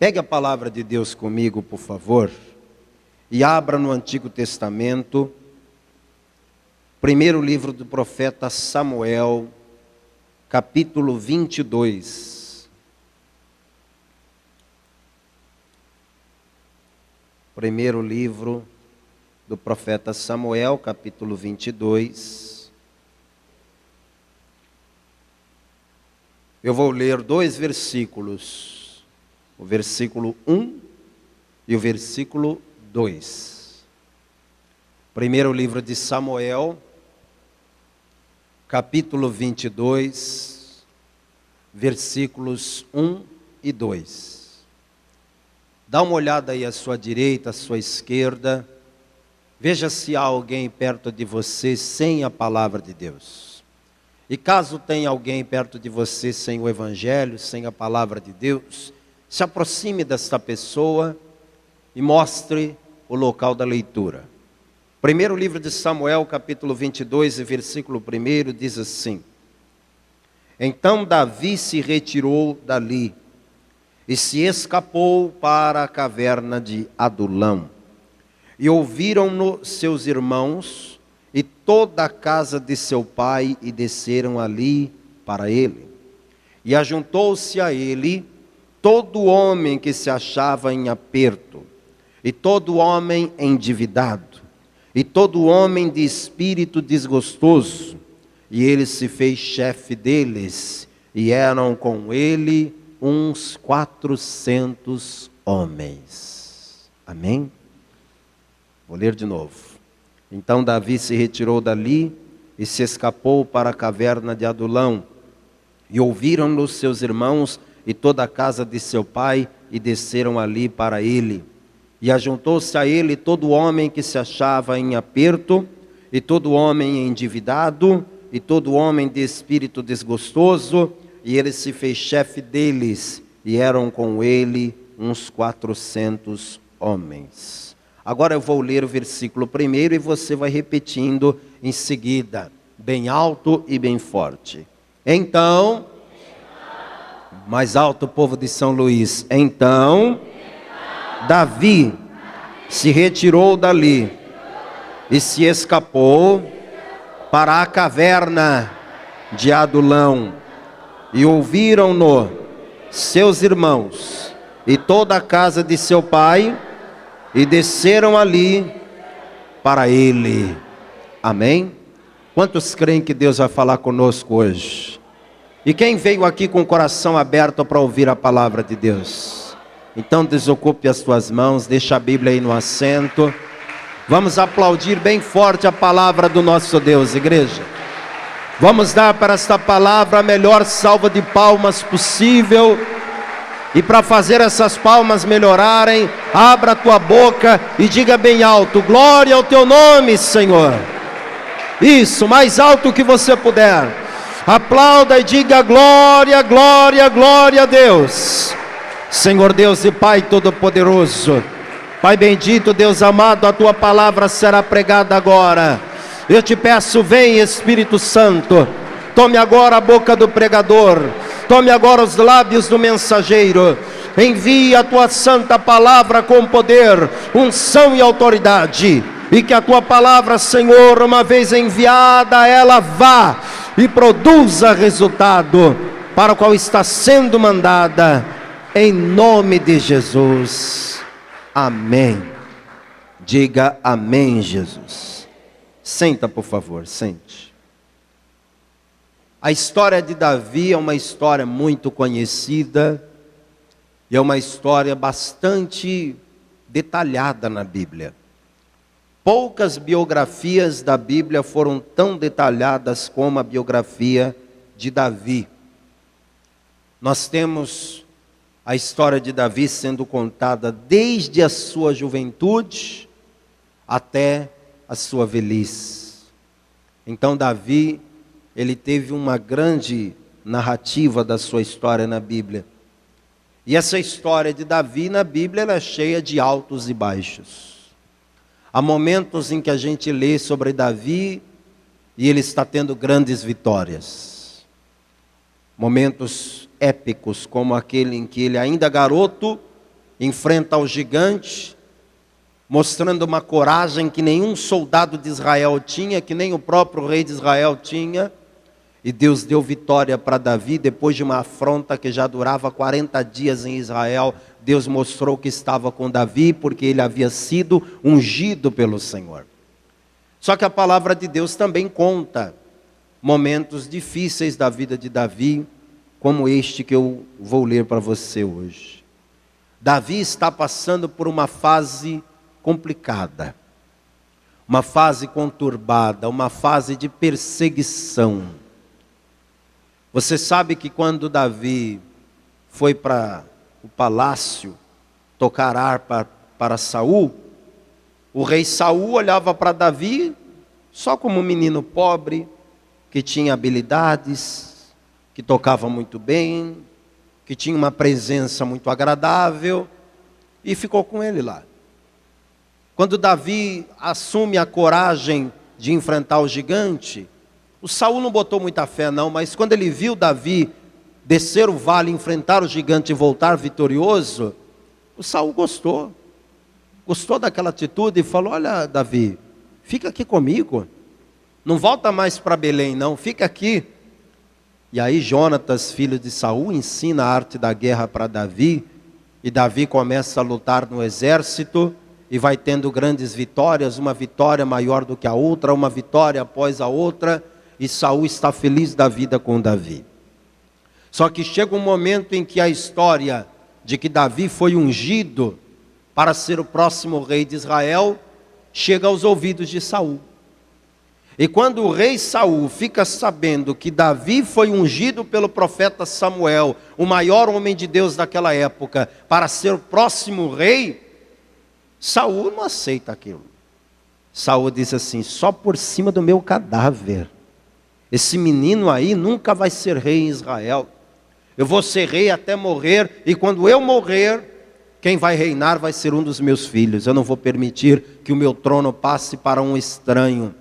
Pegue a palavra de Deus comigo, por favor, e abra no Antigo Testamento, primeiro livro do profeta Samuel, capítulo 22. Primeiro livro do profeta Samuel, capítulo 22. Eu vou ler dois versículos, o versículo 1 e o versículo 2. Primeiro livro de Samuel, capítulo 22, versículos 1 e 2. Dá uma olhada aí à sua direita, à sua esquerda. Veja se há alguém perto de você sem a palavra de Deus. E caso tenha alguém perto de você sem o Evangelho, sem a palavra de Deus, se aproxime desta pessoa e mostre o local da leitura. Primeiro livro de Samuel, capítulo 22, versículo 1, diz assim: Então Davi se retirou dali e se escapou para a caverna de Adulão. E ouviram-no seus irmãos e toda a casa de seu pai, e desceram ali para ele. E ajuntou-se a ele todo homem que se achava em aperto, e todo homem endividado, e todo homem de espírito desgostoso. E ele se fez chefe deles, e eram com ele uns 400 homens. Amém? Vou ler de novo. Então Davi se retirou dali e se escapou para a caverna de Adulão. E ouviram-no seus irmãos e toda a casa de seu pai, e desceram ali para ele. E ajuntou-se a ele todo homem que se achava em aperto, e todo homem endividado, e todo homem de espírito desgostoso, e ele se fez chefe deles, e eram com ele uns 400 homens. Agora eu vou ler o versículo 1 e você vai repetindo em seguida, bem alto e bem forte. Então, mais alto, povo de São Luís. Então, Davi se retirou dali e se escapou para a caverna de Adulão. E ouviram-no seus irmãos e toda a casa de seu pai, e desceram ali para ele. Amém? Quantos creem que Deus vai falar conosco hoje? E quem veio aqui com o coração aberto para ouvir a palavra de Deus? Então desocupe as tuas mãos, deixa a Bíblia aí no assento. Vamos aplaudir bem forte a palavra do nosso Deus, igreja. Vamos dar para esta palavra a melhor salva de palmas possível. E para fazer essas palmas melhorarem, abra a tua boca e diga bem alto: glória ao teu nome, Senhor. Isso, mais alto que você puder. Aplauda e diga glória, glória, glória a Deus. Senhor Deus e Pai Todo-Poderoso, Pai bendito, Deus amado, a tua palavra será pregada agora. Eu te peço, vem Espírito Santo, tome agora a boca do pregador, tome agora os lábios do mensageiro, envia a tua santa palavra com poder, unção e autoridade, e que a tua palavra, Senhor, uma vez enviada, ela vá e produza resultado para o qual está sendo mandada, em nome de Jesus. Amém. Diga amém, Jesus. Senta, por favor, sente. A história de Davi é uma história muito conhecida e é uma história bastante detalhada na Bíblia. Poucas biografias da Bíblia foram tão detalhadas como a biografia de Davi. Nós temos a história de Davi sendo contada desde a sua juventude até a sua velhice. Então Davi, ele teve uma grande narrativa da sua história na Bíblia. E essa história de Davi na Bíblia, ela é cheia de altos e baixos. Há momentos em que a gente lê sobre Davi e ele está tendo grandes vitórias. Momentos épicos, como aquele em que ele ainda garoto, enfrenta o gigante, mostrando uma coragem que nenhum soldado de Israel tinha, que nem o próprio rei de Israel tinha. E Deus deu vitória para Davi, depois de uma afronta que já durava 40 dias em Israel. Deus mostrou que estava com Davi, porque ele havia sido ungido pelo Senhor. Só que a palavra de Deus também conta momentos difíceis da vida de Davi, como este que eu vou ler para você hoje. Davi está passando por uma fase complicada, uma fase conturbada, uma fase de perseguição. Você sabe que quando Davi foi para o palácio tocar harpa para Saul, o rei Saul olhava para Davi só como um menino pobre, que tinha habilidades, que tocava muito bem, que tinha uma presença muito agradável, e ficou com ele lá. Quando Davi assume a coragem de enfrentar o gigante, o Saul não botou muita fé não, mas quando ele viu Davi descer o vale, enfrentar o gigante e voltar vitorioso, o Saul gostou daquela atitude e falou: olha, Davi, fica aqui comigo, não volta mais para Belém não, fica aqui. E aí Jonatas, filho de Saul, ensina a arte da guerra para Davi, e Davi começa a lutar no exército, e vai tendo grandes vitórias, uma vitória maior do que a outra, uma vitória após a outra, e Saul está feliz da vida com Davi. Só que chega um momento em que a história de que Davi foi ungido para ser o próximo rei de Israel chega aos ouvidos de Saul. E quando o rei Saul fica sabendo que Davi foi ungido pelo profeta Samuel, o maior homem de Deus daquela época, para ser o próximo rei, Saul não aceita aquilo. Saul diz assim: só por cima do meu cadáver, esse menino aí nunca vai ser rei em Israel. Eu vou ser rei até morrer, e quando eu morrer, quem vai reinar vai ser um dos meus filhos. Eu não vou permitir que o meu trono passe para um estranho.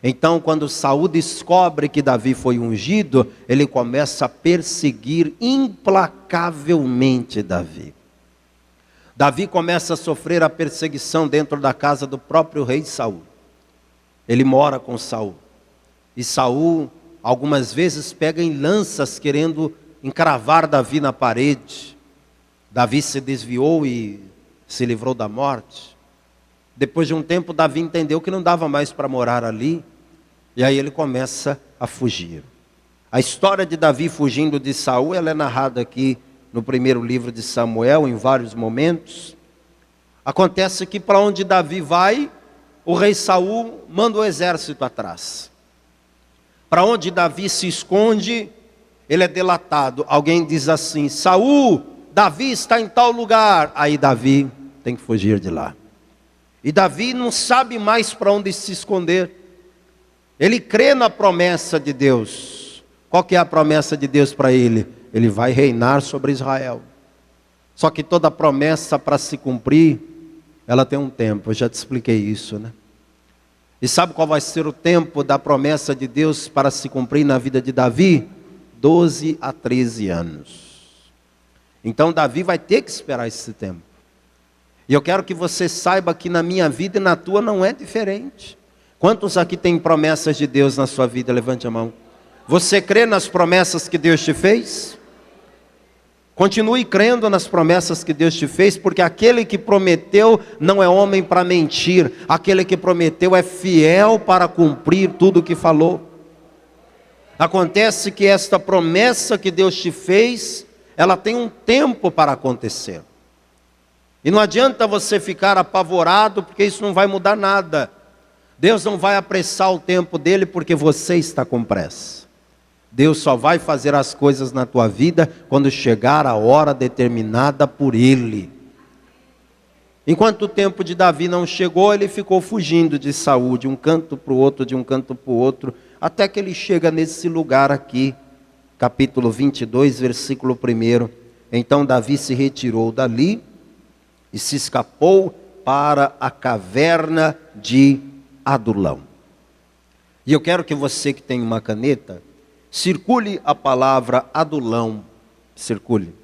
Então, quando Saul descobre que Davi foi ungido, ele começa a perseguir implacavelmente Davi. Davi começa a sofrer a perseguição dentro da casa do próprio rei Saul. Ele mora com Saul. E Saul, algumas vezes, pega em lanças querendo encravar Davi na parede. Davi se desviou e se livrou da morte. Depois de um tempo, Davi entendeu que não dava mais para morar ali. E aí ele começa a fugir. A história de Davi fugindo de Saul, ela é narrada aqui no primeiro livro de Samuel, em vários momentos. Acontece que para onde Davi vai, o rei Saul manda o exército atrás. Para onde Davi se esconde, ele é delatado. Alguém diz assim: Saul, Davi está em tal lugar. Aí Davi tem que fugir de lá. E Davi não sabe mais para onde se esconder. Ele crê na promessa de Deus. Qual que é a promessa de Deus para ele? Ele vai reinar sobre Israel. Só que toda promessa para se cumprir, ela tem um tempo. Eu já te expliquei isso, né? E sabe qual vai ser o tempo da promessa de Deus para se cumprir na vida de Davi? 12 a 13 anos. Então Davi vai ter que esperar esse tempo. E eu quero que você saiba que na minha vida e na tua não é diferente. Quantos aqui têm promessas de Deus na sua vida? Levante a mão. Você crê nas promessas que Deus te fez? Continue crendo nas promessas que Deus te fez, porque aquele que prometeu não é homem para mentir. Aquele que prometeu é fiel para cumprir tudo o que falou. Acontece que esta promessa que Deus te fez, ela tem um tempo para acontecer. E não adianta você ficar apavorado, porque isso não vai mudar nada. Deus não vai apressar o tempo dele, porque você está com pressa. Deus só vai fazer as coisas na tua vida quando chegar a hora determinada por Ele. Enquanto o tempo de Davi não chegou, ele ficou fugindo de Saul, de um canto para o outro, de um canto para o outro, até que ele chega nesse lugar aqui, capítulo 22, versículo 1. Então Davi se retirou dali e se escapou para a caverna de Adulão. E eu quero que você que tem uma caneta, circule a palavra Adulão, circule.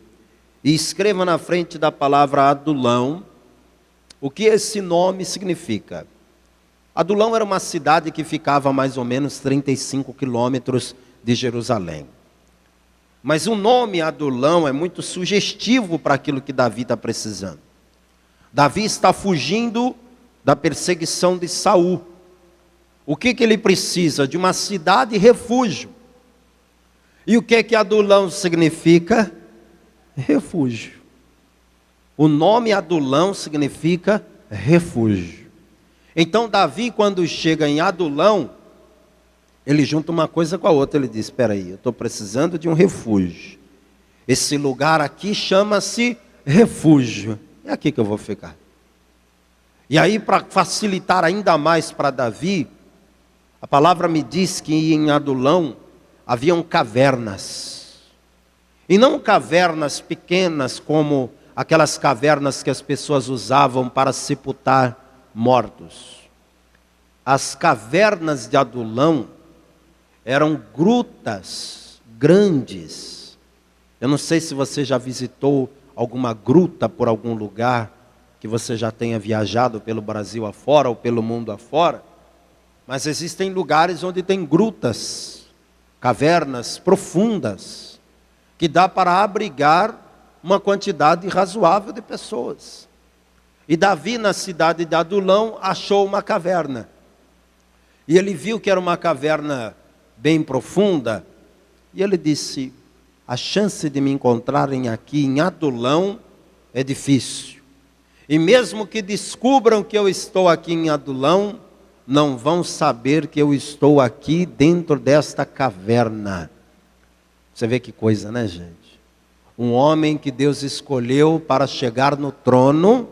e escreva na frente da palavra Adulão, o que esse nome significa. Adulão era uma cidade que ficava a mais ou menos 35 quilômetros de Jerusalém. Mas o nome Adulão é muito sugestivo para aquilo que Davi está precisando. Davi está fugindo da perseguição de Saul. O que ele precisa? De uma cidade refúgio. E o que Adulão significa? Refúgio. O nome Adulão significa refúgio. Então Davi, quando chega em Adulão, ele junta uma coisa com a outra. Ele diz: espera aí, eu estou precisando de um refúgio. Esse lugar aqui chama-se refúgio. É aqui que eu vou ficar. E aí, para facilitar ainda mais para Davi, a palavra me diz que em Adulão haviam cavernas. E não cavernas pequenas como aquelas cavernas que as pessoas usavam para sepultar mortos. As cavernas de Adulão eram grutas grandes. Eu não sei se você já visitou alguma gruta por algum lugar, que você já tenha viajado pelo Brasil afora ou pelo mundo afora, mas existem lugares onde tem grutas, cavernas profundas, que dá para abrigar uma quantidade razoável de pessoas. E Davi, na cidade de Adulão, achou uma caverna. E ele viu que era uma caverna bem profunda, e ele disse: a chance de me encontrarem aqui em Adulão é difícil. E mesmo que descubram que eu estou aqui em Adulão, não vão saber que eu estou aqui dentro desta caverna. Você vê que coisa, né, gente? Um homem que Deus escolheu para chegar no trono,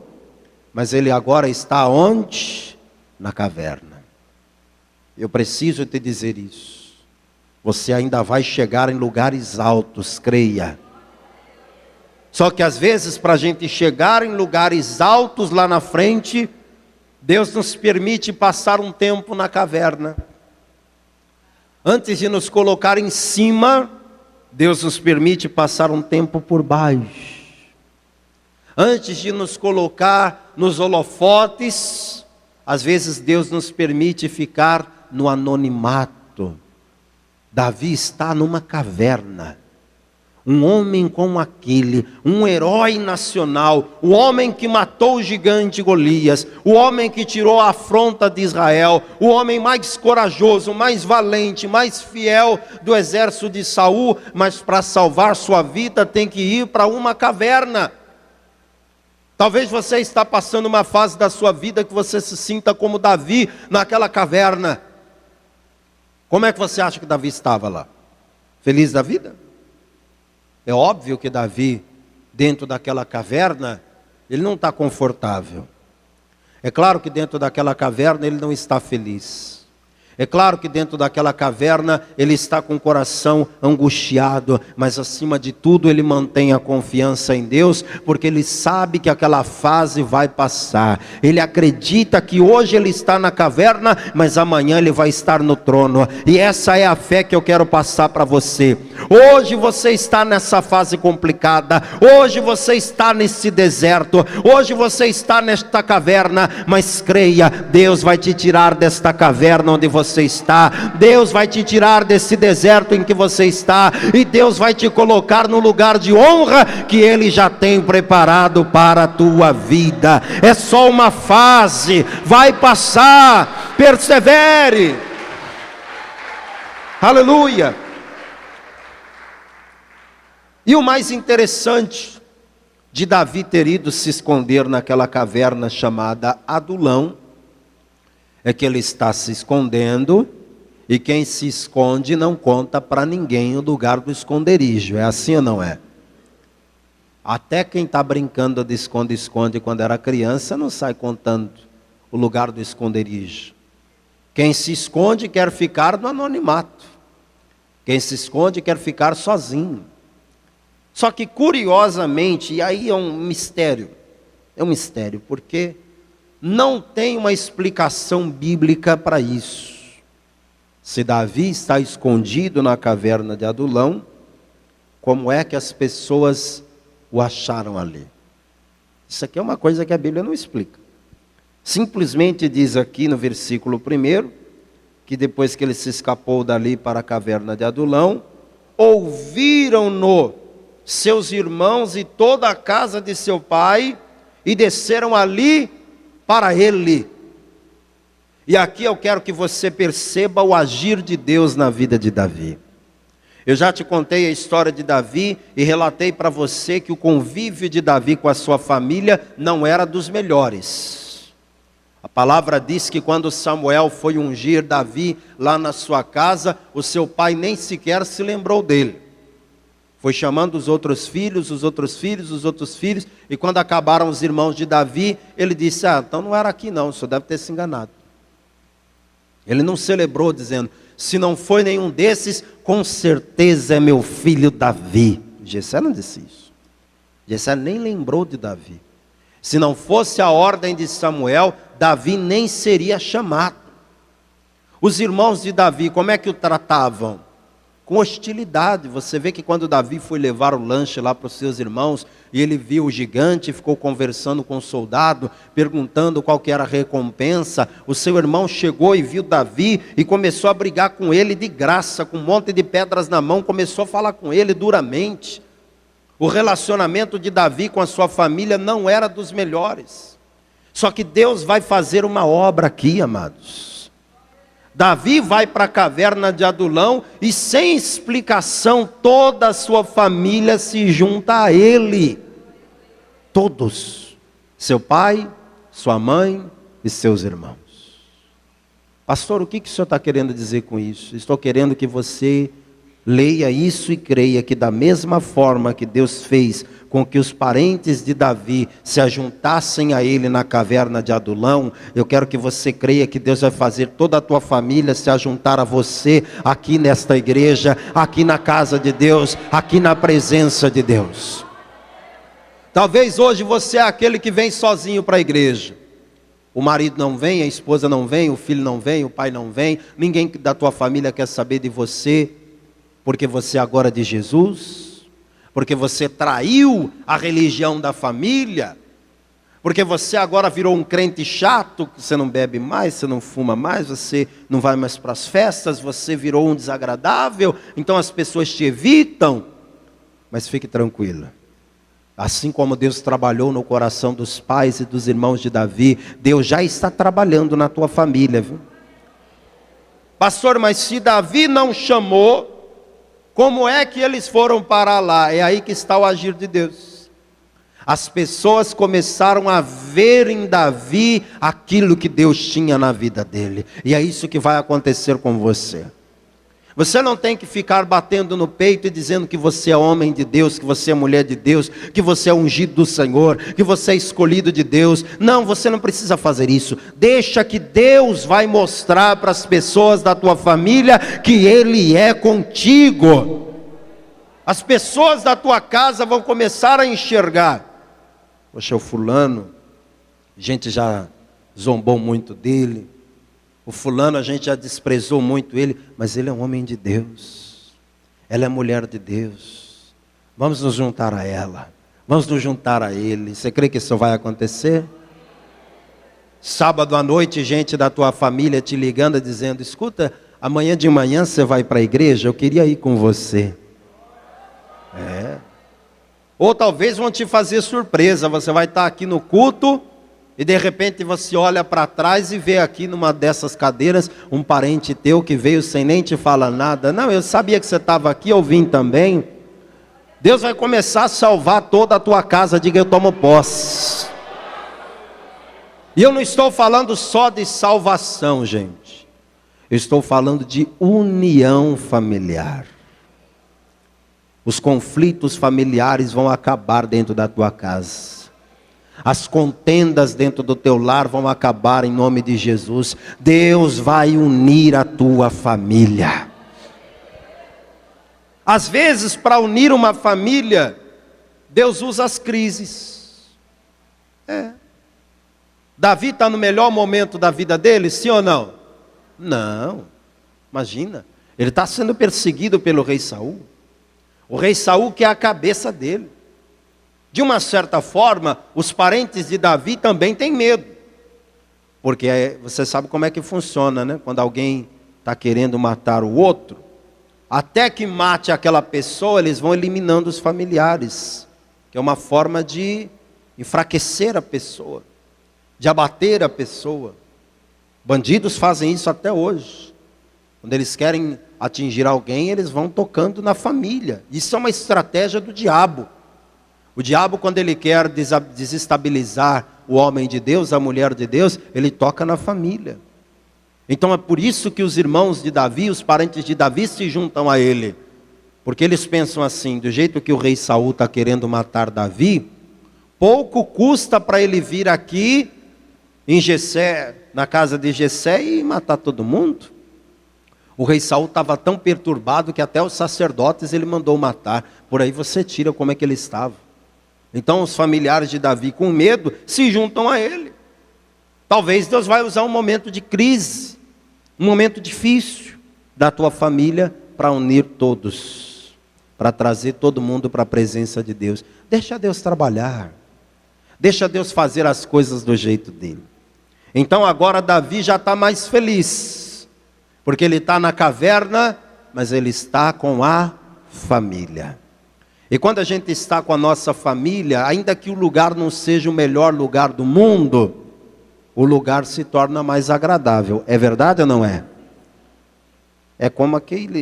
mas ele agora está onde? Na caverna. Eu preciso te dizer isso. Você ainda vai chegar em lugares altos, creia. Só que às vezes, para a gente chegar em lugares altos lá na frente, Deus nos permite passar um tempo na caverna. Antes de nos colocar em cima, Deus nos permite passar um tempo por baixo. Antes de nos colocar nos holofotes, às vezes Deus nos permite ficar no anonimato. Davi está numa caverna. Um homem como aquele, um herói nacional, o homem que matou o gigante Golias, o homem que tirou a afronta de Israel, o homem mais corajoso, mais valente, mais fiel do exército de Saul, mas para salvar sua vida tem que ir para uma caverna. Talvez você está passando uma fase da sua vida que você se sinta como Davi naquela caverna. Como é que você acha que Davi estava lá? Feliz da vida? É óbvio que Davi, dentro daquela caverna, ele não está confortável. É claro que dentro daquela caverna ele não está feliz. É claro que dentro daquela caverna ele está com o coração angustiado, mas acima de tudo ele mantém a confiança em Deus, porque ele sabe que aquela fase vai passar. Ele acredita que hoje ele está na caverna, mas amanhã ele vai estar no trono. E essa é a fé que eu quero passar para você. Hoje você está nessa fase complicada, hoje você está nesse deserto, hoje você está nesta caverna, mas creia, Deus vai te tirar desta caverna onde você está, Deus vai te tirar desse deserto em que você está, e Deus vai te colocar no lugar de honra que Ele já tem preparado para a tua vida. É só uma fase, vai passar, persevere. Aleluia. E o mais interessante de Davi ter ido se esconder naquela caverna chamada Adulão, é que ele está se escondendo, e quem se esconde não conta para ninguém o lugar do esconderijo. É assim ou não é? Até quem está brincando de esconde-esconde quando era criança não sai contando o lugar do esconderijo. Quem se esconde quer ficar no anonimato. Quem se esconde quer ficar sozinho. Só que curiosamente, e aí é um mistério, porque não tem uma explicação bíblica para isso. Se Davi está escondido na caverna de Adulão, como é que as pessoas o acharam ali? Isso aqui é uma coisa que a Bíblia não explica. Simplesmente diz aqui no versículo 1, que depois que ele se escapou dali para a caverna de Adulão, ouviram-no seus irmãos e toda a casa de seu pai, e desceram ali para ele. E aqui eu quero que você perceba o agir de Deus na vida de Davi. Eu já te contei a história de Davi e relatei para você que o convívio de Davi com a sua família não era dos melhores. A palavra diz que quando Samuel foi ungir Davi lá na sua casa, o seu pai nem sequer se lembrou dele. Foi chamando os outros filhos, e quando acabaram os irmãos de Davi, ele disse: então não era aqui não, o senhor deve ter se enganado. Ele não celebrou dizendo: se não foi nenhum desses, com certeza é meu filho Davi. Jessé não disse isso. Jessé nem lembrou de Davi. Se não fosse a ordem de Samuel, Davi nem seria chamado. Os irmãos de Davi, como é que o tratavam? Com hostilidade. Você vê que quando Davi foi levar o lanche lá para os seus irmãos, e ele viu o gigante, ficou conversando com o soldado, perguntando qual que era a recompensa, o seu irmão chegou e viu Davi, e começou a brigar com ele de graça, com um monte de pedras na mão, começou a falar com ele duramente. O relacionamento de Davi com a sua família não era dos melhores. Só que Deus vai fazer uma obra aqui, amados. Davi vai para a caverna de Adulão e sem explicação toda a sua família se junta a ele. Todos. Seu pai, sua mãe e seus irmãos. Pastor, o que o senhor está querendo dizer com isso? Estou querendo que você leia isso e creia que da mesma forma que Deus fez com que os parentes de Davi se ajuntassem a ele na caverna de Adulão, eu quero que você creia que Deus vai fazer toda a tua família se ajuntar a você aqui nesta igreja, aqui na casa de Deus, aqui na presença de Deus. Talvez hoje você é aquele que vem sozinho para a igreja. O marido não vem, a esposa não vem, o filho não vem, o pai não vem, ninguém da tua família quer saber de você, porque você agora é de Jesus, porque você traiu a religião da família, porque você agora virou um crente chato, você não bebe mais, você não fuma mais, você não vai mais para as festas, você virou um desagradável, então as pessoas te evitam. Mas fique tranquila, assim como Deus trabalhou no coração dos pais e dos irmãos de Davi, Deus já está trabalhando na tua família, viu? Pastor, mas se Davi não chamou, como é que eles foram parar lá? É aí que está o agir de Deus. As pessoas começaram a ver em Davi aquilo que Deus tinha na vida dele. E é isso que vai acontecer com você. Você não tem que ficar batendo no peito e dizendo que você é homem de Deus, que você é mulher de Deus, que você é ungido do Senhor, que você é escolhido de Deus. Não, você não precisa fazer isso. Deixa que Deus vai mostrar para as pessoas da tua família que Ele é contigo. As pessoas da tua casa vão começar a enxergar. Poxa, o fulano, a gente já zombou muito dele. O fulano, a gente já desprezou muito ele, mas ele é um homem de Deus. Ela é mulher de Deus. Vamos nos juntar a ela. Vamos nos juntar a ele. Você crê que isso vai acontecer? Sábado à noite, gente da tua família te ligando, dizendo: escuta, amanhã de manhã você vai para a igreja? Eu queria ir com você. Ou talvez vão te fazer surpresa. Você vai estar aqui no culto e de repente você olha para trás e vê aqui numa dessas cadeiras um parente teu que veio sem nem te falar nada. Não, eu sabia que você estava aqui, eu vim também. Deus vai começar a salvar toda a tua casa. Diga: eu tomo posse. E eu não estou falando só de salvação, gente. Eu estou falando de união familiar. Os conflitos familiares vão acabar dentro da tua casa. As contendas dentro do teu lar vão acabar em nome de Jesus. Deus vai unir a tua família. Às vezes, para unir uma família, Deus usa as crises. Davi está no melhor momento da vida dele, sim ou não? Não, imagina. Ele está sendo perseguido pelo rei Saul. O rei Saul que é a cabeça dele. De uma certa forma, os parentes de Davi também têm medo. Porque você sabe como é que funciona, né? Quando alguém está querendo matar o outro, até que mate aquela pessoa, eles vão eliminando os familiares, que é uma forma de enfraquecer a pessoa, de abater a pessoa. Bandidos fazem isso até hoje. Quando eles querem atingir alguém, eles vão tocando na família. Isso é uma estratégia do diabo. O diabo, quando ele quer desestabilizar o homem de Deus, a mulher de Deus, ele toca na família. Então é por isso que os irmãos de Davi, os parentes de Davi se juntam a ele. Porque eles pensam assim, do jeito que o rei Saul está querendo matar Davi, pouco custa para ele vir aqui em Jessé, na casa de Jessé, e matar todo mundo. O rei Saul estava tão perturbado que até os sacerdotes ele mandou matar. Por aí você tira como é que ele estava. Então os familiares de Davi, com medo, se juntam a ele. Talvez Deus vai usar um momento de crise, um momento difícil da tua família para unir todos, para trazer todo mundo para a presença de Deus. Deixa Deus trabalhar, deixa Deus fazer as coisas do jeito dele. Então agora Davi já está mais feliz, porque ele está na caverna, mas ele está com a família. E quando a gente está com a nossa família, ainda que o lugar não seja o melhor lugar do mundo, o lugar se torna mais agradável. É verdade ou não é? É como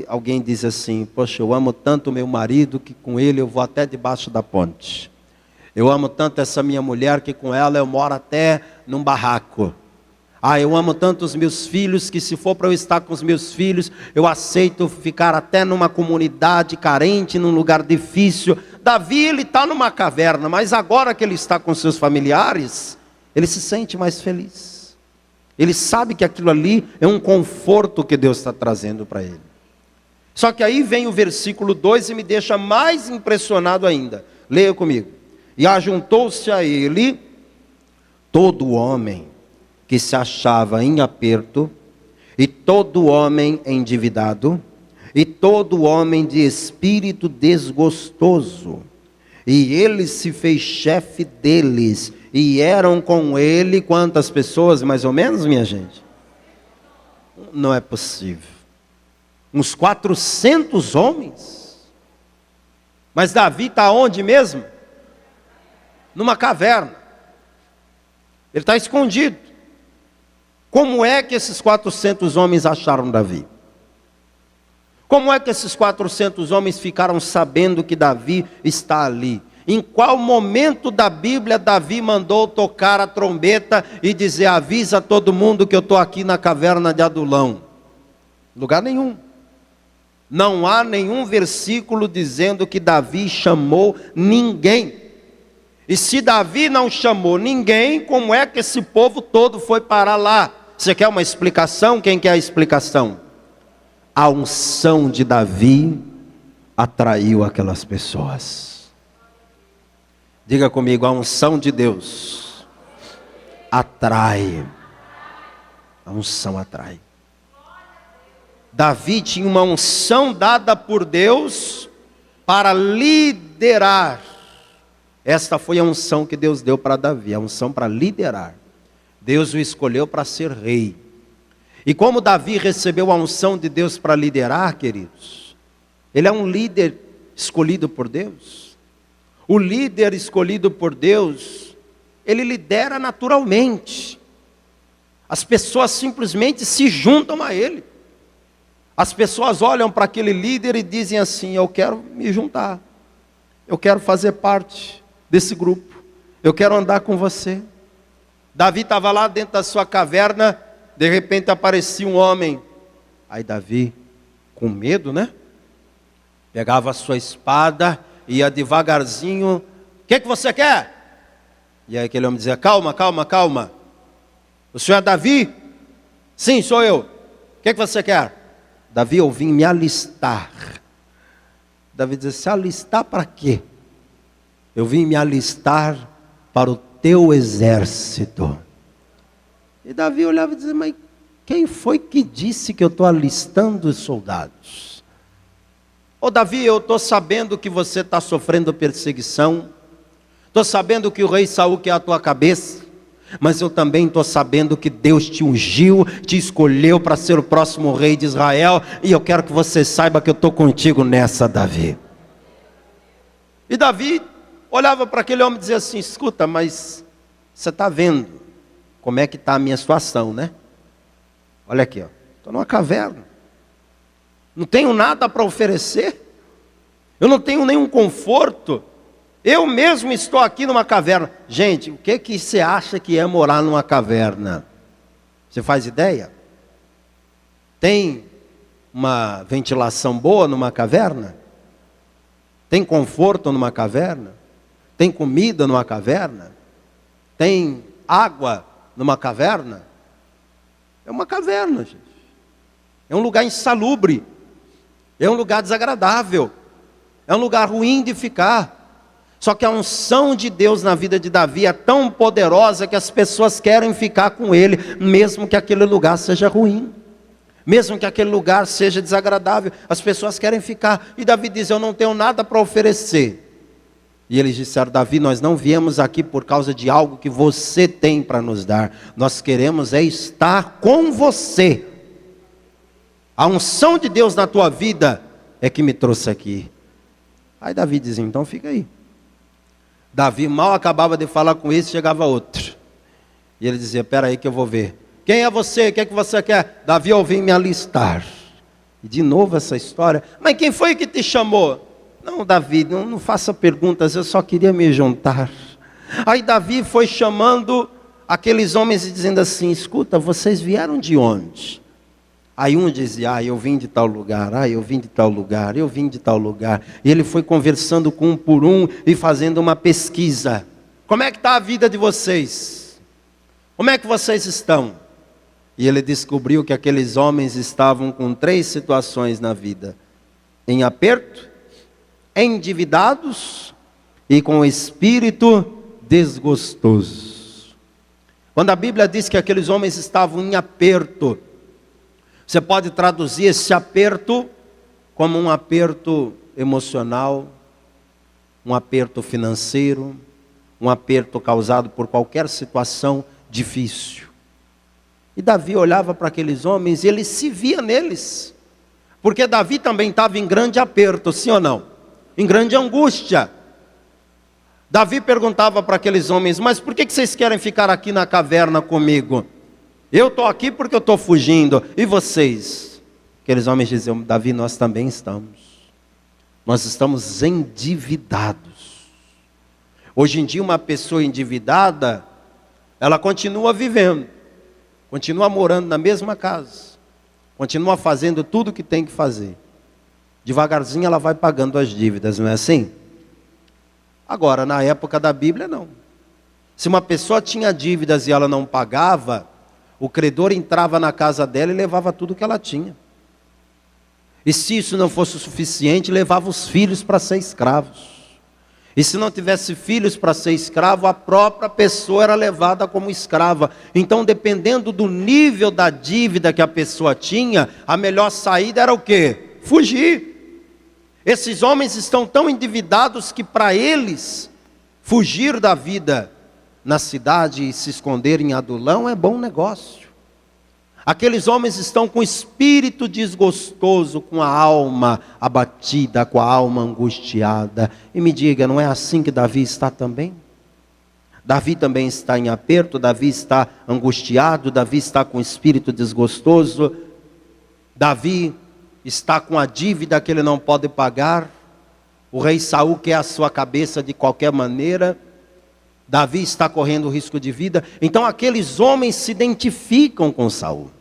alguém diz assim, poxa, eu amo tanto meu marido que com ele eu vou até debaixo da ponte. Eu amo tanto essa minha mulher que com ela eu moro até num barraco. Eu amo tanto os meus filhos que se for para eu estar com os meus filhos, eu aceito ficar até numa comunidade carente, num lugar difícil. Davi, ele está numa caverna, mas agora que ele está com seus familiares, ele se sente mais feliz. Ele sabe que aquilo ali é um conforto que Deus está trazendo para ele. Só que aí vem o versículo 2 e me deixa mais impressionado ainda. Leia comigo. E ajuntou-se a ele todo homem que se achava em aperto, e todo homem endividado, e todo homem de espírito desgostoso. E ele se fez chefe deles, e eram com ele quantas pessoas, mais ou menos, minha gente? Não é possível. Uns 400 homens. Mas Davi está onde mesmo? Numa caverna. Ele está escondido. Como é que esses 400 homens acharam Davi? Como é que esses 400 homens ficaram sabendo que Davi está ali? Em qual momento da Bíblia Davi mandou tocar a trombeta e dizer, avisa todo mundo que eu estou aqui na caverna de Adulão? Lugar nenhum. Não há nenhum versículo dizendo que Davi chamou ninguém. E se Davi não chamou ninguém, como é que esse povo todo foi parar lá? Você quer uma explicação? Quem quer a explicação? A unção de Davi atraiu aquelas pessoas. Diga comigo, a unção de Deus atrai. A unção atrai. Davi tinha uma unção dada por Deus para liderar. Esta foi a unção que Deus deu para Davi, a unção para liderar. Deus o escolheu para ser rei. E como Davi recebeu a unção de Deus para liderar, queridos, ele é um líder escolhido por Deus. O líder escolhido por Deus, ele lidera naturalmente. As pessoas simplesmente se juntam a ele. As pessoas olham para aquele líder e dizem assim, eu quero me juntar. Eu quero fazer parte desse grupo. Eu quero andar com você. Davi estava lá dentro da sua caverna, de repente aparecia um homem. Aí Davi, com medo, né? Pegava a sua espada, ia devagarzinho. O que você quer? E aí aquele homem dizia, calma, calma, calma. O senhor é Davi? Sim, sou eu. O que você quer? Davi, eu vim me alistar. Davi dizia, se alistar para quê? Eu vim me alistar para o teu exército. E Davi olhava e dizia, mas quem foi que disse que eu estou alistando os soldados? Ô Davi, eu estou sabendo que você está sofrendo perseguição. Estou sabendo que o rei Saul quer a tua cabeça, mas eu também estou sabendo que Deus te ungiu, te escolheu para ser o próximo rei de Israel, e eu quero que você saiba que eu estou contigo nessa, Davi. E Davi olhava para aquele homem e dizia assim: escuta, mas você está vendo como é que está a minha situação, né? Olha aqui, estou numa caverna, não tenho nada para oferecer, eu não tenho nenhum conforto, eu mesmo estou aqui numa caverna. Gente, o que você acha que é morar numa caverna? Você faz ideia? Tem uma ventilação boa numa caverna? Tem conforto numa caverna? Tem comida numa caverna? Tem água numa caverna? É uma caverna, gente. É um lugar insalubre. É um lugar desagradável. É um lugar ruim de ficar. Só que a unção de Deus na vida de Davi é tão poderosa que as pessoas querem ficar com ele, mesmo que aquele lugar seja ruim. Mesmo que aquele lugar seja desagradável, as pessoas querem ficar. E Davi diz: eu não tenho nada para oferecer. E eles disseram: Davi, nós não viemos aqui por causa de algo que você tem para nos dar. Nós queremos é estar com você. A unção de Deus na tua vida é que me trouxe aqui. Aí Davi diz: então fica aí. Davi mal acabava de falar com esse, chegava outro. E ele dizia: espera aí que eu vou ver. Quem é você? O que é que você quer? Davi, eu vim me alistar. E de novo essa história. Mas quem foi que te chamou? Não, Davi, não faça perguntas, eu só queria me juntar. Aí Davi foi chamando aqueles homens e dizendo assim: escuta, vocês vieram de onde? Aí um dizia: eu vim de tal lugar, eu vim de tal lugar, eu vim de tal lugar. E ele foi conversando com um por um e fazendo uma pesquisa. Como é que está a vida de vocês? Como é que vocês estão? E ele descobriu que aqueles homens estavam com 3 situações na vida: em aperto, endividados e com o espírito desgostoso. Quando a Bíblia diz que aqueles homens estavam em aperto, você pode traduzir esse aperto como um aperto emocional, um aperto financeiro, um aperto causado por qualquer situação difícil. E Davi olhava para aqueles homens e ele se via neles, porque Davi também estava em grande aperto, sim ou não? Em grande angústia. Davi perguntava para aqueles homens: mas por que vocês querem ficar aqui na caverna comigo? Eu estou aqui porque eu estou fugindo. E vocês? Aqueles homens diziam: Davi, nós também estamos. Nós estamos endividados. Hoje em dia uma pessoa endividada, ela continua vivendo, continua morando na mesma casa, continua fazendo tudo o que tem que fazer. Devagarzinho ela vai pagando as dívidas, não é assim? Agora, na época da Bíblia, não. Se uma pessoa tinha dívidas e ela não pagava, o credor entrava na casa dela e levava tudo que ela tinha. E se isso não fosse o suficiente, levava os filhos para ser escravos. E se não tivesse filhos para ser escravo, a própria pessoa era levada como escrava. Então, dependendo do nível da dívida que a pessoa tinha, a melhor saída era o quê? Fugir. Esses homens estão tão endividados que para eles, fugir da vida na cidade e se esconder em Adulão é bom negócio. Aqueles homens estão com o espírito desgostoso, com a alma abatida, com a alma angustiada. E me diga, não é assim que Davi está também? Davi também está em aperto, Davi está angustiado, Davi está com o espírito desgostoso, Davi está com a dívida que ele não pode pagar. O rei Saul quer a sua cabeça de qualquer maneira. Davi está correndo risco de vida. Então aqueles homens se identificam com Saul,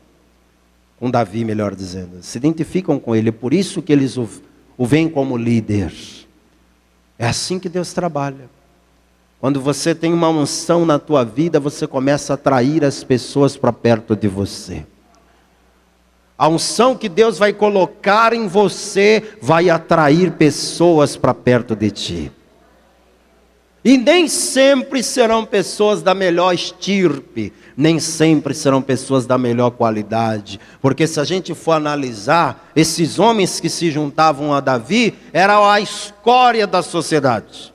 com Davi, melhor dizendo, se identificam com ele. Por isso que eles o veem como líder. É assim que Deus trabalha. Quando você tem uma unção na tua vida, você começa a atrair as pessoas para perto de você. A unção que Deus vai colocar em você vai atrair pessoas para perto de ti. E nem sempre serão pessoas da melhor estirpe, nem sempre serão pessoas da melhor qualidade. Porque se a gente for analisar, esses homens que se juntavam a Davi, eram a escória da sociedade.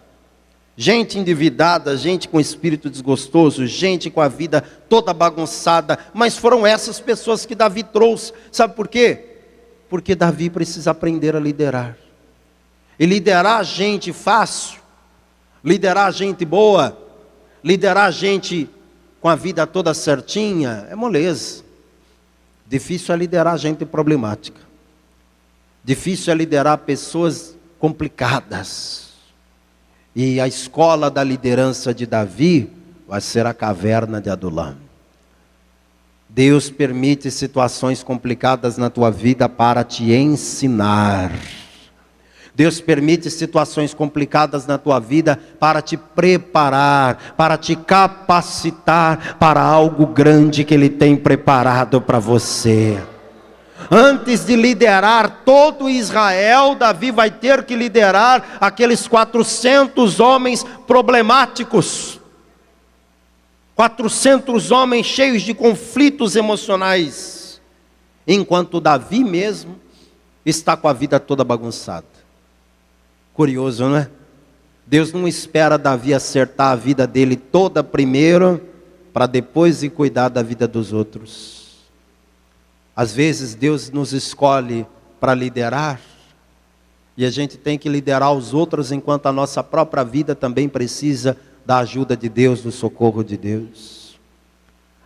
Gente endividada, gente com espírito desgostoso, gente com a vida toda bagunçada, mas foram essas pessoas que Davi trouxe. Sabe por quê? Porque Davi precisa aprender a liderar. E liderar gente fácil, liderar gente boa, liderar gente com a vida toda certinha, é moleza. Difícil é liderar gente problemática. Difícil é liderar pessoas complicadas. E a escola da liderança de Davi vai ser a caverna de Adulam. Deus permite situações complicadas na tua vida para te ensinar. Deus permite situações complicadas na tua vida para te preparar, para te capacitar para algo grande que Ele tem preparado para você. Antes de liderar todo Israel, Davi vai ter que liderar aqueles 400 homens problemáticos. 400 homens cheios de conflitos emocionais. Enquanto Davi mesmo está com a vida toda bagunçada. Curioso, não é? Deus não espera Davi acertar a vida dele toda primeiro, para depois ir cuidar da vida dos outros. Às vezes Deus nos escolhe para liderar, e a gente tem que liderar os outros, enquanto a nossa própria vida também precisa da ajuda de Deus, do socorro de Deus.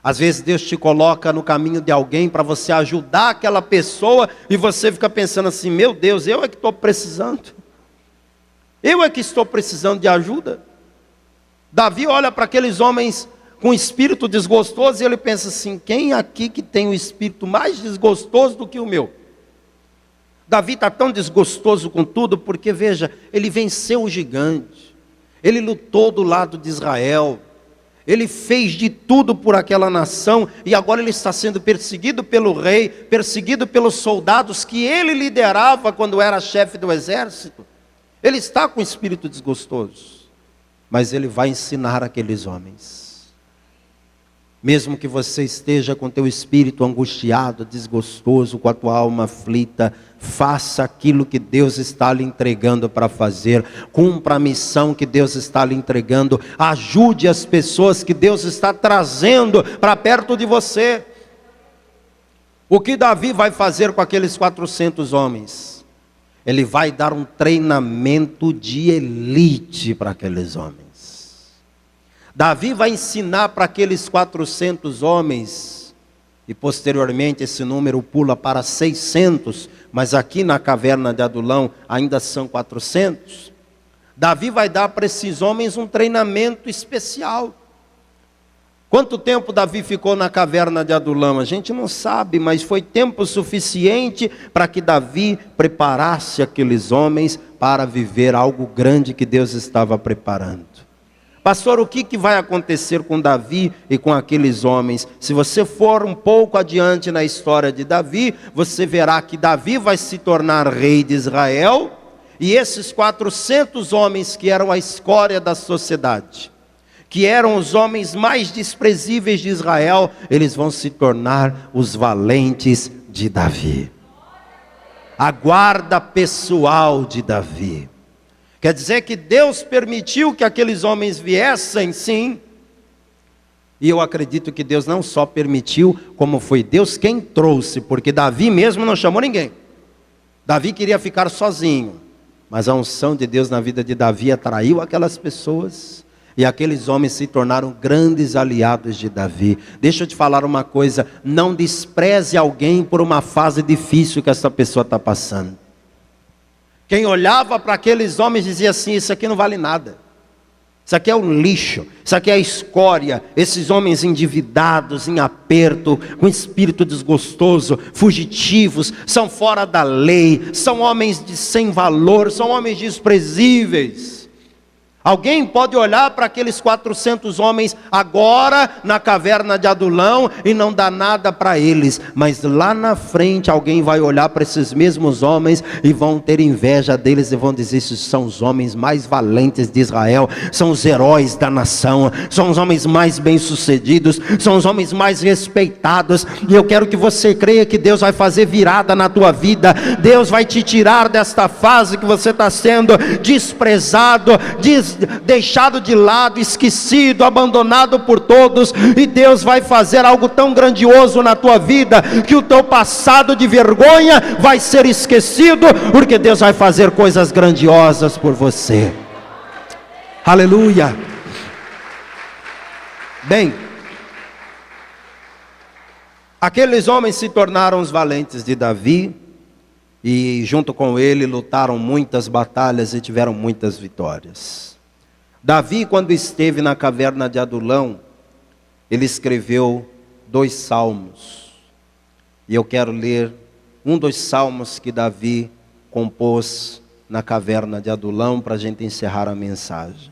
Às vezes Deus te coloca no caminho de alguém para você ajudar aquela pessoa, e você fica pensando assim: meu Deus, eu é que estou precisando. Eu é que estou precisando de ajuda. Davi olha para aqueles homens com espírito desgostoso e ele pensa assim: quem aqui que tem um espírito mais desgostoso do que o meu? Davi está tão desgostoso com tudo, porque veja, ele venceu o gigante, ele lutou do lado de Israel, ele fez de tudo por aquela nação, e agora ele está sendo perseguido pelo rei, perseguido pelos soldados que ele liderava quando era chefe do exército. Ele está com espírito desgostoso, mas ele vai ensinar aqueles homens. Mesmo que você esteja com teu espírito angustiado, desgostoso, com a tua alma aflita, faça aquilo que Deus está lhe entregando para fazer, cumpra a missão que Deus está lhe entregando, ajude as pessoas que Deus está trazendo para perto de você. O que Davi vai fazer com aqueles 400 homens? Ele vai dar um treinamento de elite para aqueles homens. Davi vai ensinar para aqueles 400 homens, e posteriormente esse número pula para 600, mas aqui na caverna de Adulão ainda são 400. Davi vai dar para esses homens um treinamento especial. Quanto tempo Davi ficou na caverna de Adulão? A gente não sabe, mas foi tempo suficiente para que Davi preparasse aqueles homens para viver algo grande que Deus estava preparando. Pastor, o que vai acontecer com Davi e com aqueles homens? Se você for um pouco adiante na história de Davi, você verá que Davi vai se tornar rei de Israel, e esses 400 homens que eram a escória da sociedade, que eram os homens mais desprezíveis de Israel, eles vão se tornar os valentes de Davi. A guarda pessoal de Davi. Quer dizer que Deus permitiu que aqueles homens viessem, sim. E eu acredito que Deus não só permitiu, como foi Deus quem trouxe, porque Davi mesmo não chamou ninguém. Davi queria ficar sozinho, mas a unção de Deus na vida de Davi atraiu aquelas pessoas, e aqueles homens se tornaram grandes aliados de Davi. Deixa eu te falar uma coisa: não despreze alguém por uma fase difícil que essa pessoa está passando. Quem olhava para aqueles homens dizia assim: isso aqui não vale nada, isso aqui é um lixo, isso aqui é a escória. Esses homens endividados, em aperto, com espírito desgostoso, fugitivos, são fora da lei, são homens sem valor, são homens desprezíveis. Alguém pode olhar para aqueles 400 homens agora na caverna de Adulão e não dar nada para eles, mas lá na frente alguém vai olhar para esses mesmos homens e vão ter inveja deles e vão dizer: esses são os homens mais valentes de Israel, são os heróis da nação, são os homens mais bem-sucedidos, são os homens mais respeitados. E eu quero que você creia que Deus vai fazer virada na tua vida. Deus vai te tirar desta fase que você está sendo desprezado, deixado de lado, esquecido, abandonado por todos, e Deus vai fazer algo tão grandioso na tua vida, que o teu passado de vergonha vai ser esquecido, porque Deus vai fazer coisas grandiosas por você. Aleluia. Bem, aqueles homens se tornaram os valentes de Davi, e junto com ele lutaram muitas batalhas e tiveram muitas vitórias. Davi, quando esteve na caverna de Adulão, ele escreveu 2 salmos. E eu quero ler um dos salmos que Davi compôs na caverna de Adulão, para a gente encerrar a mensagem.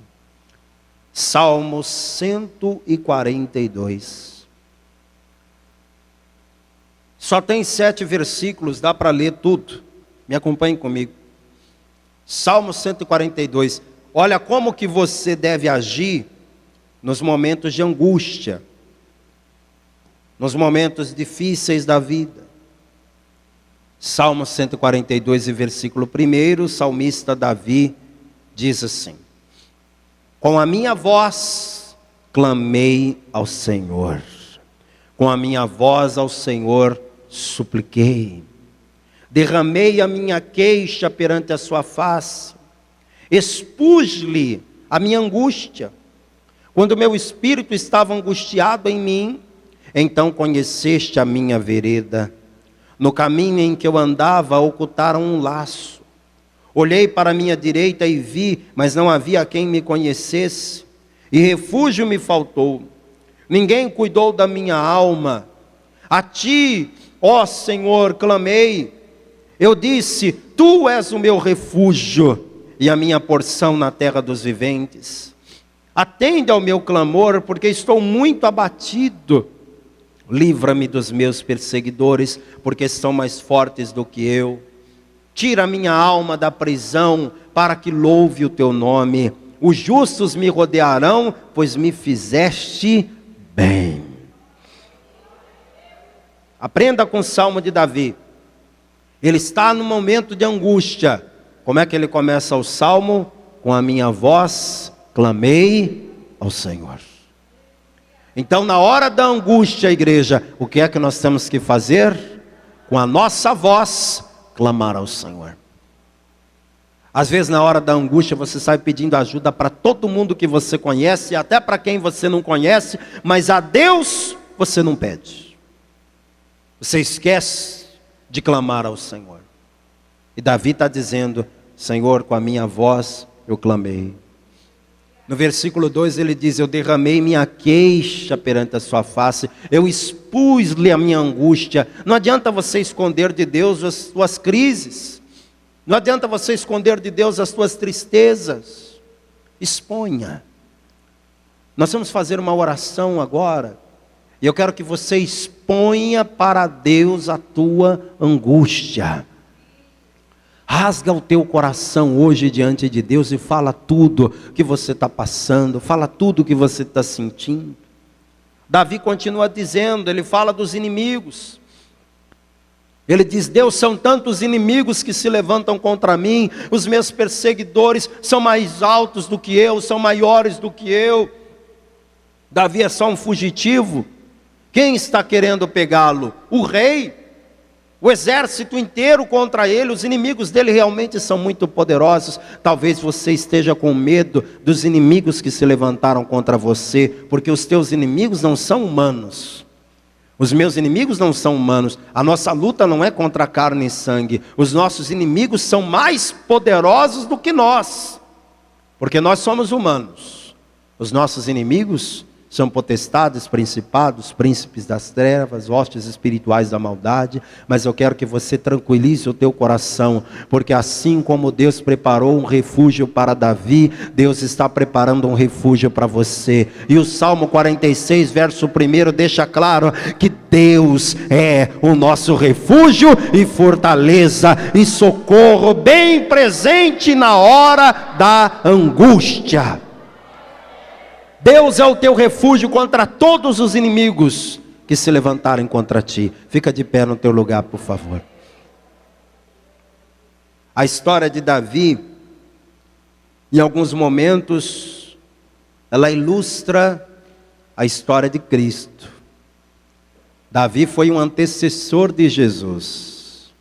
Salmo 142. Só tem 7 versículos, dá para ler tudo. Me acompanhe comigo. Salmo 142. Olha como que você deve agir nos momentos de angústia, nos momentos difíceis da vida. Salmo 142 e versículo 1, o salmista Davi diz assim: com a minha voz clamei ao Senhor, com a minha voz ao Senhor supliquei, derramei a minha queixa perante a sua face, expus-lhe a minha angústia. Quando meu espírito estava angustiado em mim, então conheceste a minha vereda. No caminho em que eu andava, ocultaram um laço. Olhei para a minha direita e vi, mas não havia quem me conhecesse, e refúgio me faltou. Ninguém cuidou da minha alma. A ti, ó Senhor, clamei. Eu disse: tu és o meu refúgio e a minha porção na terra dos viventes. Atende ao meu clamor, porque estou muito abatido. Livra-me dos meus perseguidores, porque são mais fortes do que eu. Tira a minha alma da prisão, para que louve o teu nome. Os justos me rodearão, pois me fizeste bem. Aprenda com o Salmo de Davi. Ele está no momento de angústia. Como é que ele começa o Salmo? Com a minha voz clamei ao Senhor. Então, na hora da angústia, igreja, o que é que nós temos que fazer? Com a nossa voz, clamar ao Senhor. Às vezes, na hora da angústia, você sai pedindo ajuda para todo mundo que você conhece, até para quem você não conhece, mas a Deus você não pede. Você esquece de clamar ao Senhor. E Davi está dizendo: Senhor, com a minha voz eu clamei. No versículo 2 ele diz: eu derramei minha queixa perante a sua face, eu expus-lhe a minha angústia. Não adianta você esconder de Deus as suas crises, não adianta você esconder de Deus as suas tristezas. Exponha. Nós vamos fazer uma oração agora, e eu quero que você exponha para Deus a tua angústia. Rasga o teu coração hoje diante de Deus e fala tudo que você está passando, fala tudo que você está sentindo. Davi continua dizendo, ele fala dos inimigos. Ele diz: Deus, são tantos inimigos que se levantam contra mim, os meus perseguidores são mais altos do que eu, são maiores do que eu. Davi é só um fugitivo. Quem está querendo pegá-lo? O rei. O exército inteiro contra ele. Os inimigos dele realmente são muito poderosos. Talvez você esteja com medo dos inimigos que se levantaram contra você, porque os teus inimigos não são humanos. Os meus inimigos não são humanos. A nossa luta não é contra carne e sangue. Os nossos inimigos são mais poderosos do que nós, porque nós somos humanos. Os nossos inimigos são potestades, principados, príncipes das trevas, hostes espirituais da maldade. Mas eu quero que você tranquilize o teu coração, porque assim como Deus preparou um refúgio para Davi, Deus está preparando um refúgio para você. E o Salmo 46, verso 1, deixa claro que Deus é o nosso refúgio e fortaleza e socorro bem presente na hora da angústia. Deus é o teu refúgio contra todos os inimigos que se levantarem contra ti. Fica de pé no teu lugar, por favor. A história de Davi Em alguns momentos, ela ilustra a história de Cristo. Davi foi um antecessor de Jesus.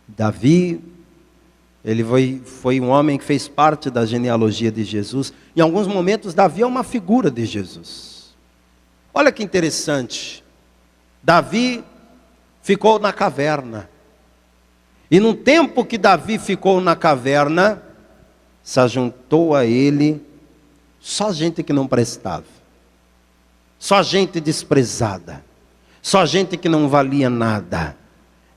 Davi, ele foi um homem que fez parte da genealogia de Jesus. Em alguns momentos, Davi é uma figura de Jesus. Olha que interessante. Davi ficou na caverna. E no tempo que Davi ficou na caverna, se ajuntou a ele só gente que não prestava. Só gente desprezada. Só gente que não valia nada.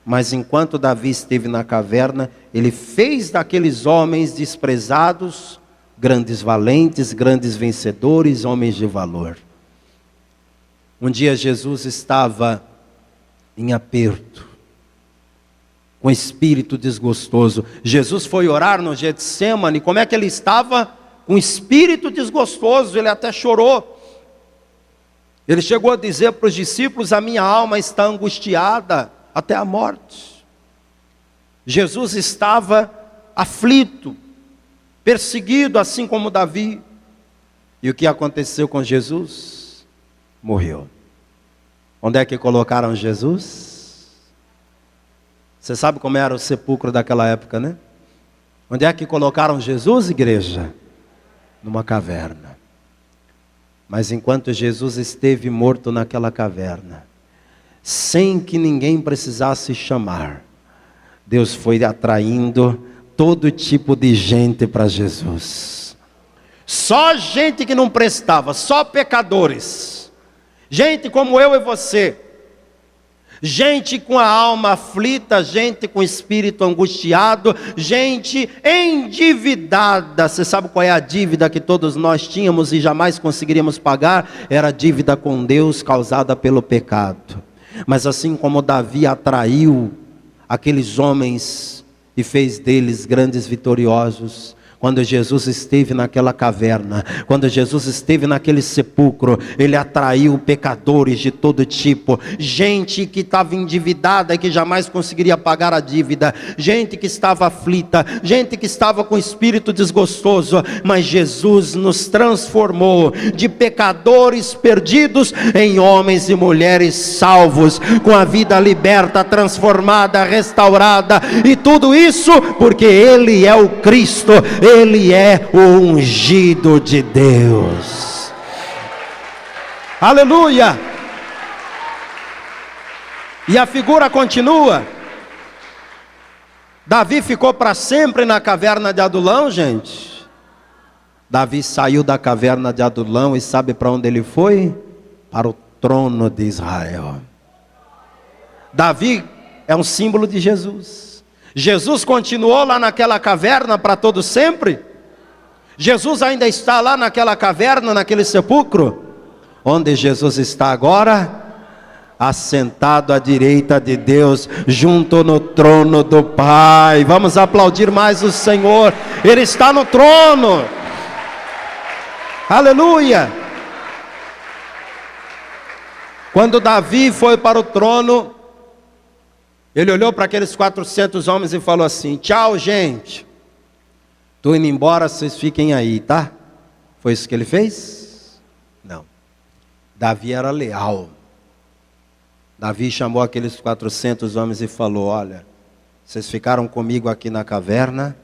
Mas enquanto Davi esteve na caverna, ele fez daqueles homens desprezados grandes valentes, grandes vencedores, homens de valor. Um dia Jesus estava em aperto, com espírito desgostoso. Jesus foi orar no Getsêmani. Como é que ele estava? Com espírito desgostoso, ele até chorou. Ele chegou a dizer para os discípulos: a minha alma está angustiada até a morte. Jesus estava aflito, perseguido, assim como Davi. E o que aconteceu com Jesus? Morreu. Onde é que colocaram Jesus? Você sabe como era o sepulcro daquela época, né? Onde é que colocaram Jesus, igreja? Numa caverna. Mas enquanto Jesus esteve morto naquela caverna, sem que ninguém precisasse chamar, Deus foi atraindo todo tipo de gente para Jesus. Só gente que não prestava, só pecadores. Gente como eu e você. Gente com a alma aflita, gente com espírito angustiado, gente endividada. Você sabe qual é a dívida que todos nós tínhamos e jamais conseguiríamos pagar? Era a dívida com Deus causada pelo pecado. Mas assim como Davi atraiu aqueles homens e fez deles grandes vitoriosos, quando Jesus esteve naquela caverna, quando Jesus esteve naquele sepulcro, ele atraiu pecadores de todo tipo, gente que estava endividada e que jamais conseguiria pagar a dívida, gente que estava aflita, gente que estava com espírito desgostoso, mas Jesus nos transformou de pecadores perdidos em homens e mulheres salvos, com a vida liberta, transformada, restaurada, e tudo isso porque Ele é o Cristo, Ele é o ungido de Deus. Aleluia! E a figura continua. Davi ficou para sempre na caverna de Adulão, gente. Davi saiu da caverna de Adulão e sabe para onde ele foi? Para o trono de Israel. Davi é um símbolo de Jesus. Jesus continuou lá naquela caverna para todo sempre? Jesus ainda está lá naquela caverna, naquele sepulcro? Onde Jesus está agora? Assentado à direita de Deus, junto no trono do Pai. Vamos aplaudir mais o Senhor. Ele está no trono. Aleluia. Quando Davi foi para o trono, ele olhou para aqueles 400 homens e falou assim: tchau, gente, estou indo embora, vocês fiquem aí, tá? Foi isso que ele fez? Não. Davi era leal. Davi chamou aqueles 400 homens e falou: olha, vocês ficaram comigo aqui na caverna,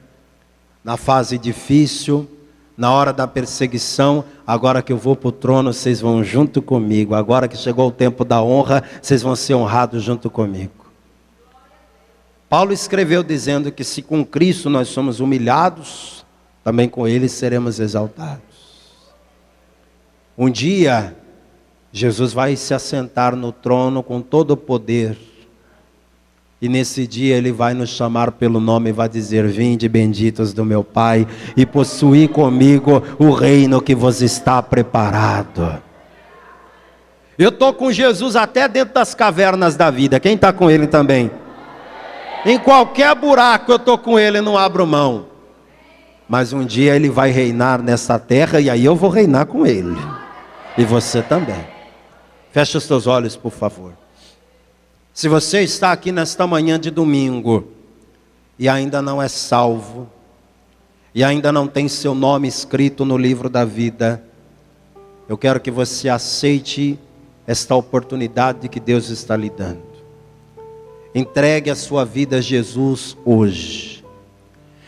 na fase difícil, na hora da perseguição, agora que eu vou para o trono, vocês vão junto comigo. Agora que chegou o tempo da honra, vocês vão ser honrados junto comigo. Paulo escreveu dizendo que se com Cristo nós somos humilhados, também com Ele seremos exaltados. Um dia, Jesus vai se assentar no trono com todo o poder. E nesse dia Ele vai nos chamar pelo nome e vai dizer: vinde benditos do meu Pai, e possuí comigo o reino que vos está preparado. Eu estou com Jesus até dentro das cavernas da vida. Quem está com Ele também? Em qualquer buraco eu estou com Ele, não abro mão. Mas um dia Ele vai reinar nessa terra, e aí eu vou reinar com Ele. E você também. Feche os teus olhos, por favor. Se você está aqui nesta manhã de domingo e ainda não é salvo, e ainda não tem seu nome escrito no livro da vida, eu quero que você aceite esta oportunidade que Deus está lhe dando. Entregue a sua vida a Jesus hoje.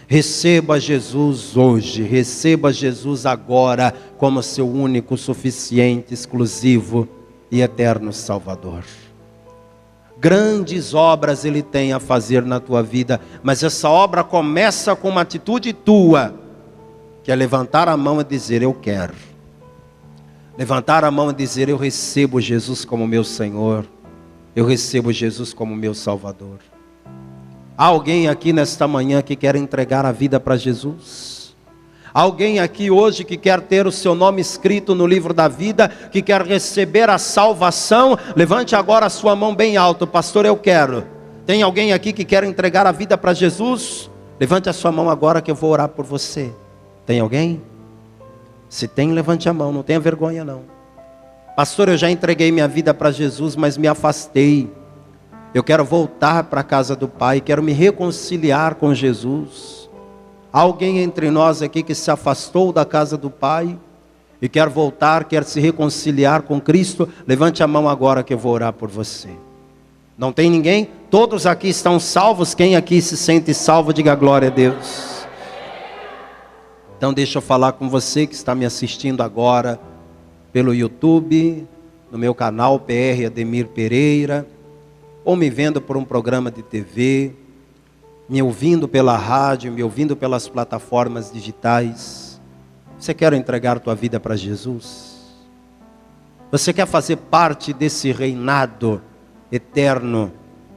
Receba Jesus hoje. Receba Jesus agora como seu único, suficiente, exclusivo e eterno Salvador. Grandes obras Ele tem a fazer na tua vida, mas essa obra começa com uma atitude tua, que é levantar a mão e dizer: eu quero. Levantar a mão e dizer: eu recebo Jesus como meu Senhor. Eu recebo Jesus como meu Salvador. Há alguém aqui nesta manhã que quer entregar a vida para Jesus? Há alguém aqui hoje que quer ter o seu nome escrito no livro da vida, que quer receber a salvação? Levante agora a sua mão bem alto. Pastor, eu quero. Tem alguém aqui que quer entregar a vida para Jesus? Levante a sua mão agora que eu vou orar por você. Tem alguém? Se tem, levante a mão, não tenha vergonha não. Pastor, eu já entreguei minha vida para Jesus, mas me afastei. Eu quero voltar para a casa do Pai, quero me reconciliar com Jesus. Há alguém entre nós aqui que se afastou da casa do Pai e quer voltar, quer se reconciliar com Cristo? Levante a mão agora que eu vou orar por você. Não tem ninguém? Todos aqui estão salvos? Quem aqui se sente salvo, diga glória a Deus. Então deixa eu falar com você que está me assistindo agora pelo YouTube, no meu canal PR Ademir Pereira, ou me vendo por um programa de TV, me ouvindo pela rádio, me ouvindo pelas plataformas digitais. Você quer entregar tua vida para Jesus? Você quer fazer parte desse reinado eterno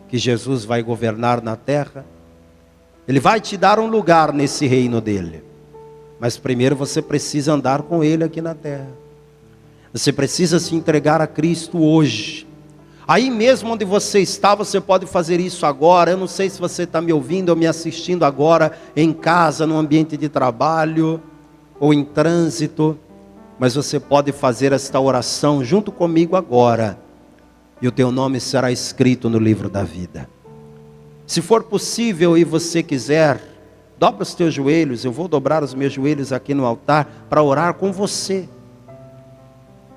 que Jesus vai governar na terra? Ele vai te dar um lugar nesse reino dele, mas primeiro você precisa andar com ele aqui na terra. Você precisa se entregar a Cristo hoje. Aí mesmo onde você está, você pode fazer isso agora. Eu não sei se você está me ouvindo ou me assistindo agora, em casa, no ambiente de trabalho, ou em trânsito. Mas você pode fazer esta oração junto comigo agora. E o teu nome será escrito no livro da vida. Se for possível e você quiser, dobra os teus joelhos. Eu vou dobrar os meus joelhos aqui no altar para orar com você.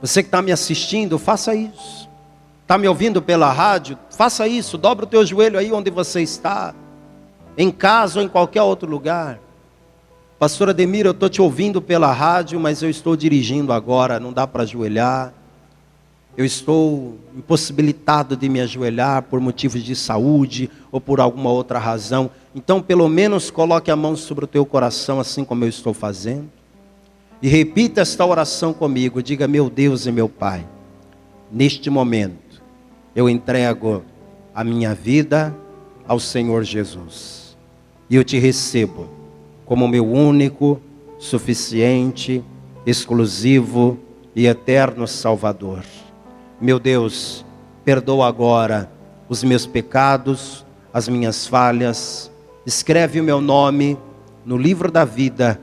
Você que está me assistindo, faça isso. Está me ouvindo pela rádio? Faça isso, dobra o teu joelho aí onde você está. Em casa ou em qualquer outro lugar. Pastor Ademir, eu estou te ouvindo pela rádio, mas eu estou dirigindo agora, não dá para ajoelhar. Eu estou impossibilitado de me ajoelhar por motivos de saúde ou por alguma outra razão. Então pelo menos coloque a mão sobre o teu coração, assim como eu estou fazendo. E repita esta oração comigo. Diga: meu Deus e meu Pai, neste momento eu entrego a minha vida ao Senhor Jesus. E eu te recebo como meu único, suficiente, exclusivo e eterno Salvador. Meu Deus, perdoa agora os meus pecados, as minhas falhas. Escreve o meu nome no livro da vida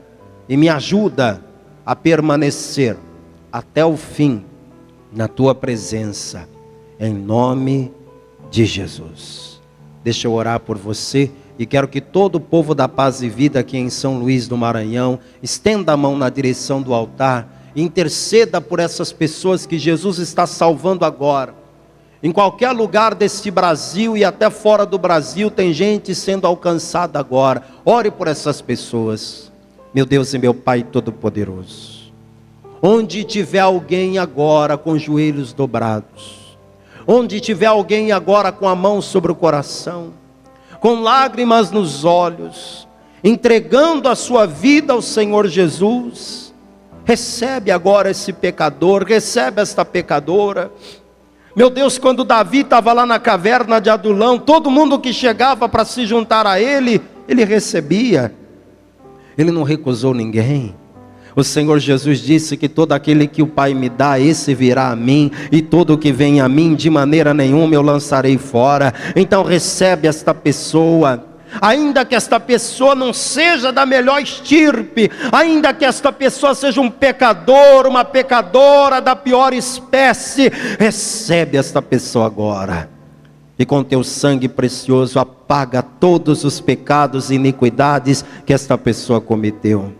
e me ajuda a permanecer até o fim na tua presença, em nome de Jesus. Deixa eu orar por você e quero que todo o povo da Paz e Vida aqui em São Luís do Maranhão estenda a mão na direção do altar e interceda por essas pessoas que Jesus está salvando agora. Em qualquer lugar deste Brasil e até fora do Brasil tem gente sendo alcançada agora. Ore por essas pessoas. Meu Deus e meu Pai Todo-Poderoso, onde tiver alguém agora com joelhos dobrados, onde tiver alguém agora com a mão sobre o coração, com lágrimas nos olhos, entregando a sua vida ao Senhor Jesus, recebe agora esse pecador, recebe esta pecadora. Meu Deus, quando Davi estava lá na caverna de Adulão, todo mundo que chegava para se juntar a ele, ele recebia. Ele não recusou ninguém. O Senhor Jesus disse que todo aquele que o Pai me dá, esse virá a mim, e todo que vem a mim, de maneira nenhuma eu lançarei fora. Então recebe esta pessoa, ainda que esta pessoa não seja da melhor estirpe, ainda que esta pessoa seja um pecador, uma pecadora da pior espécie, recebe esta pessoa agora. e com teu sangue precioso apaga todos os pecados e iniquidades que esta pessoa cometeu.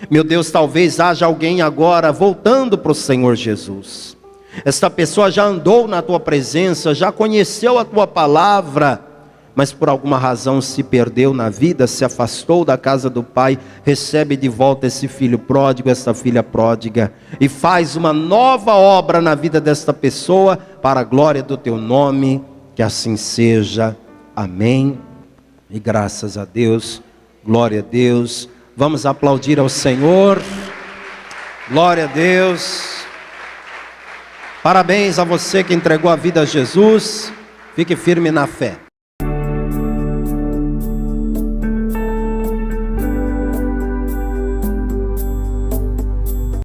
Meu Deus, talvez haja alguém agora voltando para o Senhor Jesus. Esta pessoa já andou na tua presença, já conheceu a tua palavra, mas por alguma razão se perdeu na vida, se afastou da casa do Pai. Recebe de volta esse filho pródigo, essa filha pródiga, e faz uma nova obra na vida desta pessoa, para a glória do teu nome. Que assim seja, amém, e graças a Deus, glória a Deus. Vamos aplaudir ao Senhor, glória a Deus. Parabéns a você que entregou a vida a Jesus, fique firme na fé.